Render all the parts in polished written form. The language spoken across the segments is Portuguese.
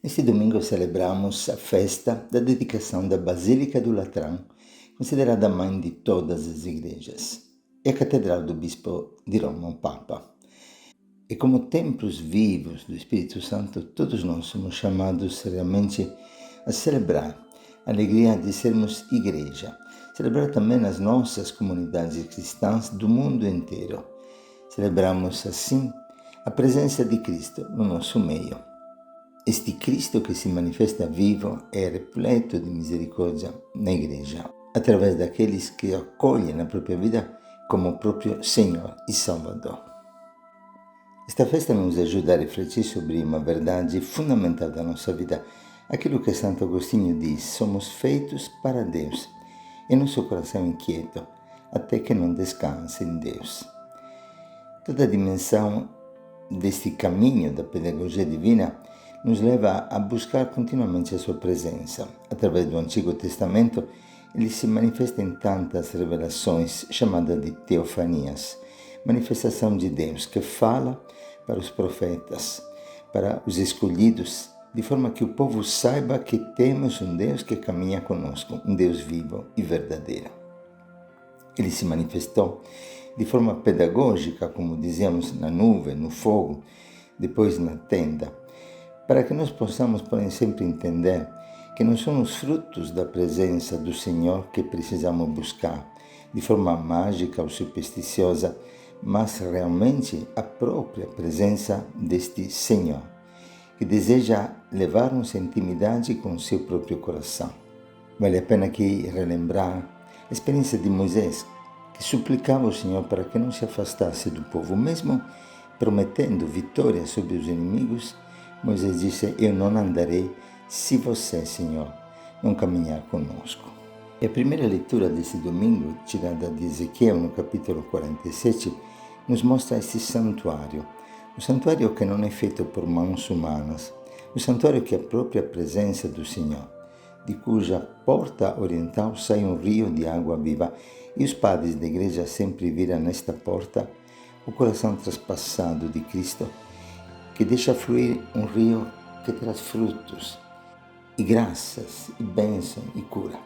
Este domingo celebramos a festa da dedicação da Basílica do Latrão, considerada a mãe de todas as igrejas, e a Catedral do Bispo de Roma, o Papa. E como templos vivos do Espírito Santo, todos nós somos chamados realmente a celebrar a alegria de sermos igreja, celebrar também as nossas comunidades cristãs do mundo inteiro. Celebramos assim a presença de Cristo no nosso meio. Este Cristo que se manifesta vivo é repleto de misericórdia na Igreja, através daqueles que acolhem na própria vida como o próprio Senhor e Salvador. Esta festa nos ajuda a refletir sobre uma verdade fundamental da nossa vida, aquilo que Santo Agostinho diz: somos feitos para Deus, e nosso coração inquieto, até que não descanse em Deus. Toda a dimensão deste caminho da pedagogia divina nos leva a buscar continuamente a sua presença. Através do Antigo Testamento, ele se manifesta em tantas revelações, chamadas de teofanias, manifestação de Deus que fala para os profetas, para os escolhidos, de forma que o povo saiba que temos um Deus que caminha conosco, um Deus vivo e verdadeiro. Ele se manifestou de forma pedagógica, como dizíamos, na nuvem, no fogo, depois na tenda, para que nós possamos, porém, sempre entender que não são os frutos da presença do Senhor que precisamos buscar, de forma mágica ou supersticiosa, mas realmente a própria presença deste Senhor, que deseja levar-nos em intimidade com o seu próprio coração. Vale a pena aqui relembrar a experiência de Moisés, que suplicava ao Senhor para que não se afastasse do povo, mesmo prometendo vitória sobre os inimigos. Moisés disse: eu não andarei se você, Senhor, não caminhar conosco. E a primeira leitura desse domingo, tirada de Ezequiel, no capítulo 47, nos mostra esse santuário. O santuário que não é feito por mãos humanas, o santuário que é a própria presença do Senhor, de cuja porta oriental sai um rio de água viva, e os padres da igreja sempre viram nesta porta o coração traspassado de Cristo, que deixa fluir um rio que traz frutos, e graças, e bênção, e cura.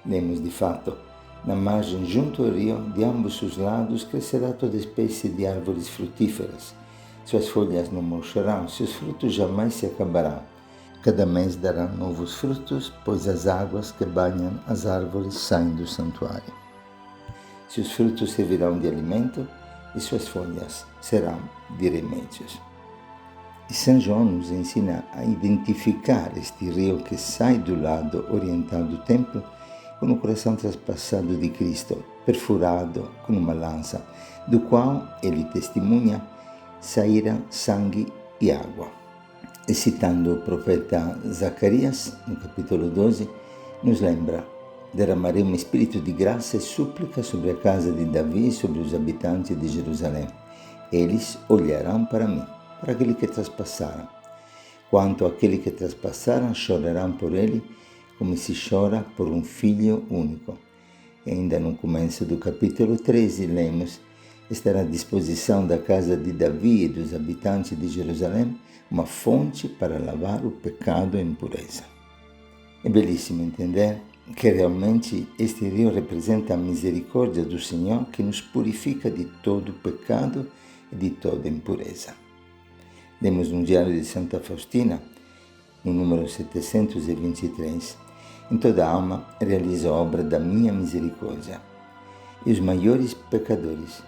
Lemos de fato, na margem junto ao rio, de ambos os lados, crescerá toda espécie de árvores frutíferas. Suas folhas não murcharão, seus frutos jamais se acabarão. Cada mês dará novos frutos, pois as águas que banham as árvores saem do santuário. Seus frutos servirão de alimento e suas folhas serão de remédios. E São João nos ensina a identificar este rio que sai do lado oriental do templo com o coração traspassado de Cristo, perfurado com uma lança, do qual ele testemunha saíram sangue e água. E citando o profeta Zacarias, no capítulo 12, nos lembra: derramarei um espírito de graça e súplica sobre a casa de Davi e sobre os habitantes de Jerusalém. Eles olharão para mim, para aquele que traspassaram. Quanto àquele que traspassaram, chorarão por ele, como se chora por um filho único. E ainda no começo do capítulo 13, lemos: estará à disposição da casa de Davi e dos habitantes de Jerusalém uma fonte para lavar o pecado e a impureza. É belíssimo entender que realmente este rio representa a misericórdia do Senhor, que nos purifica de todo pecado e de toda impureza. Lemos no Diário de Santa Faustina, no número 723, em toda a alma realizo a obra da minha misericórdia. E os maiores pecadores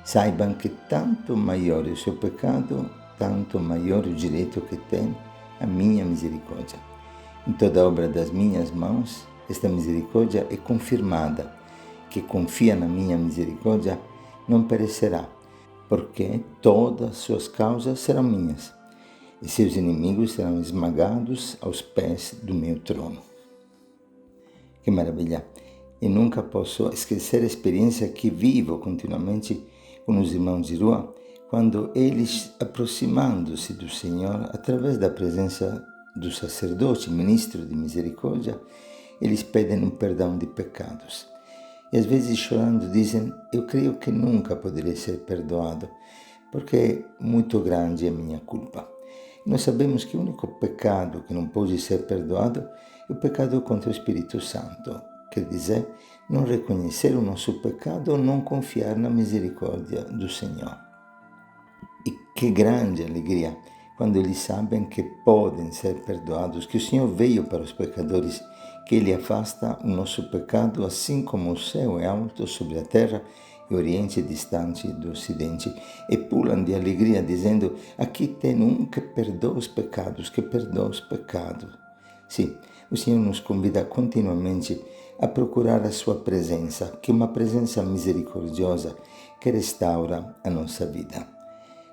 saibam que tanto maior é o seu pecado, tanto maior o direito que tem a minha misericórdia. Em toda a obra das minhas mãos, esta misericórdia é confirmada. Que confia na minha misericórdia não perecerá, porque todas as suas causas serão minhas, e seus inimigos serão esmagados aos pés do meu trono. Que maravilha! E nunca posso esquecer a experiência que vivo continuamente com os irmãos de rua, quando eles, aproximando-se do Senhor, através da presença do sacerdote, ministro de misericórdia, eles pedem um perdão de pecados. E às vezes chorando dizem: eu creio que nunca poderei ser perdoado, porque muito grande é a minha culpa. Nós sabemos que o único pecado que não pode ser perdoado é o pecado contra o Espírito Santo, quer dizer, não reconhecer o nosso pecado ou não confiar na misericórdia do Senhor. E que grande alegria quando eles sabem que podem ser perdoados, que o Senhor veio para os pecadores, que Ele afasta o nosso pecado, assim como o céu é alto sobre a terra, e o Oriente é distante do Ocidente, e pulam de alegria, dizendo: aqui tem um que perdoa os pecados, que perdoa os pecados. Sim, o Senhor nos convida continuamente a procurar a sua presença, que é uma presença misericordiosa que restaura a nossa vida.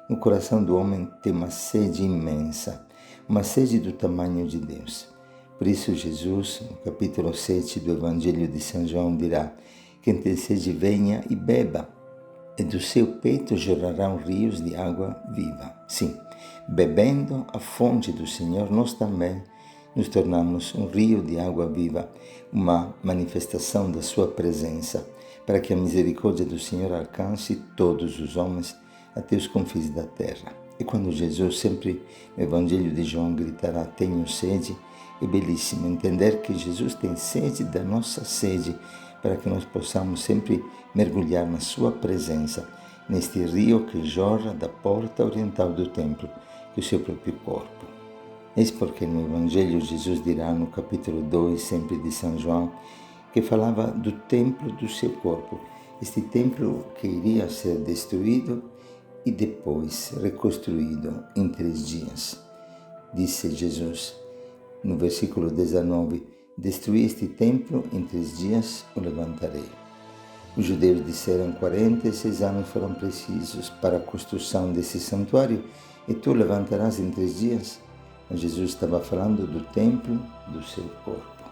No coração do homem tem uma sede imensa, uma sede do tamanho de Deus. Por isso Jesus, no capítulo 7 do Evangelho de São João, dirá: quem tem sede venha e beba, e do seu peito jorrarão rios de água viva. Sim, bebendo a fonte do Senhor, nós também nos tornamos um rio de água viva, uma manifestação da sua presença, para que a misericórdia do Senhor alcance todos os homens até os confins da terra. E quando Jesus sempre no Evangelho de João gritará: tenho sede, é belíssimo entender que Jesus tem sede da nossa sede, para que nós possamos sempre mergulhar na sua presença, neste rio que jorra da porta oriental do templo, que é o seu próprio corpo. Eis porque no Evangelho Jesus dirá no capítulo 2, sempre de São João, que falava do templo do seu corpo, este templo que iria ser destruído e depois reconstruído em 3 dias. Disse Jesus no versículo 19: destruí este templo, em 3 dias o levantarei. Os judeus disseram: 46 anos foram precisos para a construção desse santuário e tu levantarás em 3 dias? Mas Jesus estava falando do templo do seu corpo.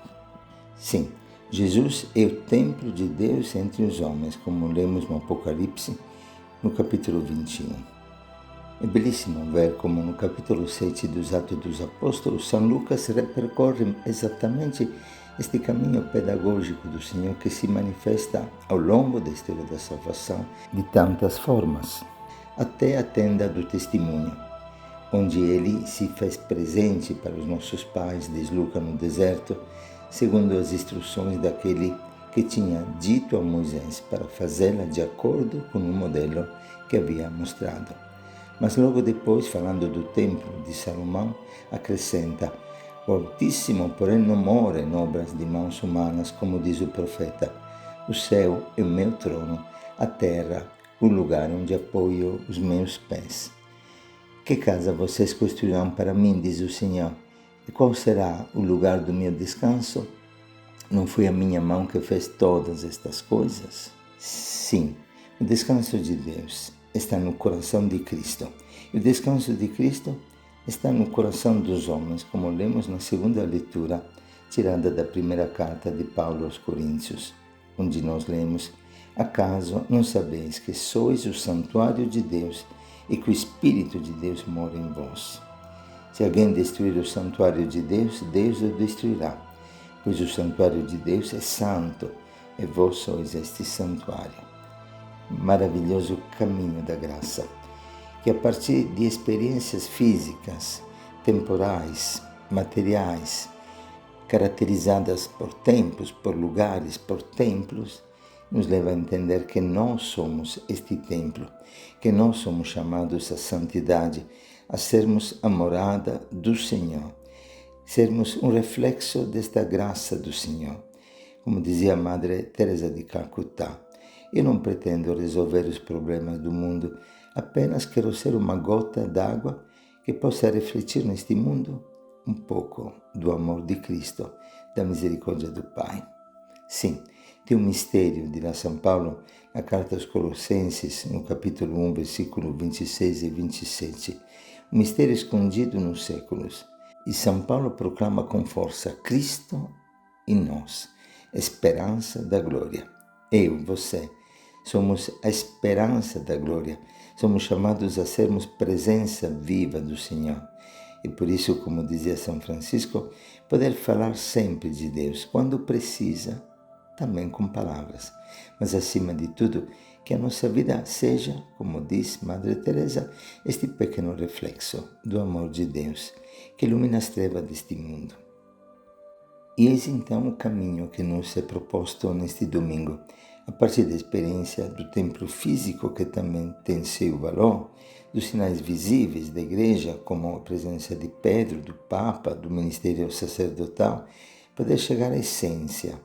Sim, Jesus é o templo de Deus entre os homens, como lemos no Apocalipse, no capítulo 21. É belíssimo ver como no capítulo 7 dos Atos dos Apóstolos, São Lucas repercorre exatamente este caminho pedagógico do Senhor que se manifesta ao longo da história da salvação de tantas formas, até a tenda do testemunho, onde ele se fez presente para os nossos pais, diz Lucas, no deserto, segundo as instruções daquele que tinha dito a Moisés para fazê-la de acordo com o modelo que havia mostrado. Mas logo depois, falando do templo de Salomão, acrescenta: o Altíssimo, porém, não mora em obras de mãos humanas, como diz o profeta. O céu é o meu trono, a terra, o lugar onde apoio os meus pés. Que casa vocês construirão para mim, diz o Senhor, e qual será o lugar do meu descanso? Não foi a minha mão que fez todas estas coisas? Sim, o descanso de Deus está no coração de Cristo. E o descanso de Cristo está no coração dos homens, como lemos na segunda leitura, tirada da primeira carta de Paulo aos Coríntios, onde nós lemos: acaso não sabeis que sois o santuário de Deus e que o Espírito de Deus mora em vós? Se alguém destruir o santuário de Deus, Deus o destruirá, pois o santuário de Deus é santo, e vós sois este santuário. Maravilhoso caminho da graça, que a partir de experiências físicas, temporais, materiais, caracterizadas por tempos, por lugares, por templos, nos leva a entender que nós somos este templo, que nós somos chamados à santidade, a sermos a morada do Senhor, sermos um reflexo desta graça do Senhor. Como dizia a Madre Teresa de Calcutá: eu não pretendo resolver os problemas do mundo, apenas quero ser uma gota d'água que possa refletir neste mundo um pouco do amor de Cristo, da misericórdia do Pai. Sim, tem um mistério, dirá São Paulo na carta aos Colossenses, no capítulo 1, versículo 26 e 27. Um mistério escondido nos séculos. E São Paulo proclama com força: Cristo em nós, esperança da glória. Eu, você, somos a esperança da glória. Somos chamados a sermos presença viva do Senhor. E por isso, como dizia São Francisco, poder falar sempre de Deus, quando precisa, também com palavras. Mas, acima de tudo, Que a nossa vida seja, como diz Madre Teresa, este pequeno reflexo do amor de Deus que ilumina as trevas deste mundo. E eis então o caminho que nos é proposto neste domingo, a partir da experiência do templo físico, que também tem seu valor, dos sinais visíveis da Igreja, como a presença de Pedro, do Papa, do ministério sacerdotal, poder chegar à essência,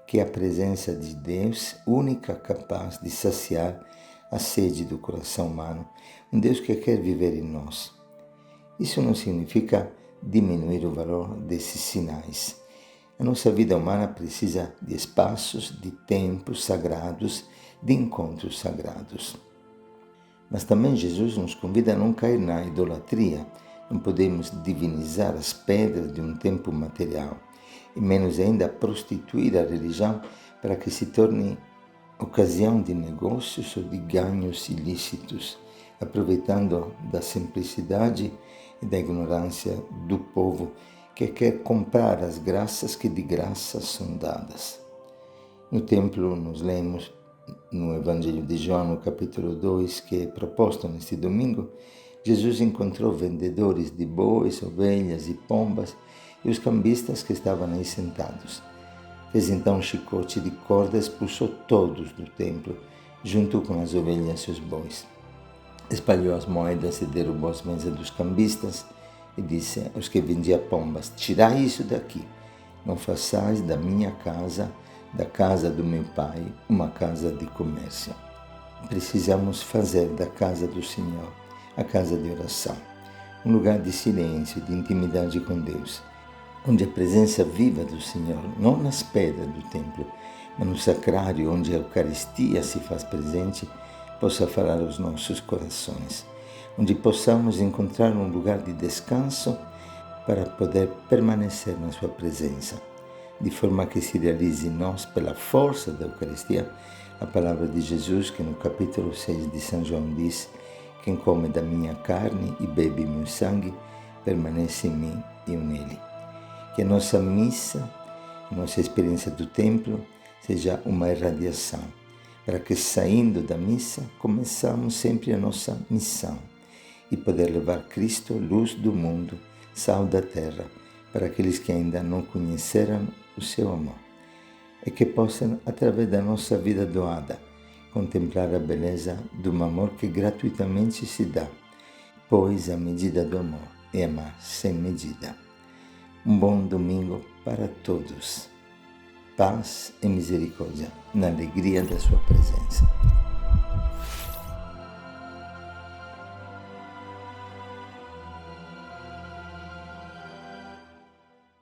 que é a presença de Deus, única capaz de saciar a sede do coração humano, um Deus que quer viver em nós. Isso não significa diminuir o valor desses sinais. A nossa vida humana precisa de espaços, de tempos sagrados, de encontros sagrados. Mas também Jesus nos convida a não cair na idolatria. Não podemos divinizar as pedras de um templo material, e menos ainda prostituir a religião para que se torne ocasião de negócios ou de ganhos ilícitos, aproveitando da simplicidade e da ignorância do povo que quer comprar as graças que de graça são dadas. No templo, nos lemos no Evangelho de João, no capítulo 2, que é proposto neste domingo, Jesus encontrou vendedores de bois, ovelhas e pombas e os cambistas que estavam aí sentados. Fez então um chicote de corda e expulsou todos do templo, junto com as ovelhas e os bois. Espalhou as moedas e derrubou as mesas dos cambistas e disse aos que vendiam pombas: tirai isso daqui, não façais da minha casa, da casa do meu pai, uma casa de comércio. Precisamos fazer da casa do Senhor a casa de oração, um lugar de silêncio, de intimidade com Deus, onde a presença viva do Senhor, não nas pedras do templo, mas no sacrário onde a Eucaristia se faz presente, possa falar aos nossos corações, onde possamos encontrar um lugar de descanso para poder permanecer na sua presença, de forma que se realize em nós, pela força da Eucaristia, a palavra de Jesus, que no capítulo 6 de São João diz: quem come da minha carne e bebe meu sangue, permanece em mim e eu nele. Que a nossa missa, a nossa experiência do templo, seja uma irradiação, para que saindo da missa, começamos sempre a nossa missão e poder levar Cristo, luz do mundo, sal da terra, para aqueles que ainda não conheceram o seu amor. E que possam, através da nossa vida doada, contemplar a beleza de um amor que gratuitamente se dá, pois a medida do amor é amar sem medida. Um bom domingo para todos. Paz e misericórdia, na alegria da sua presença.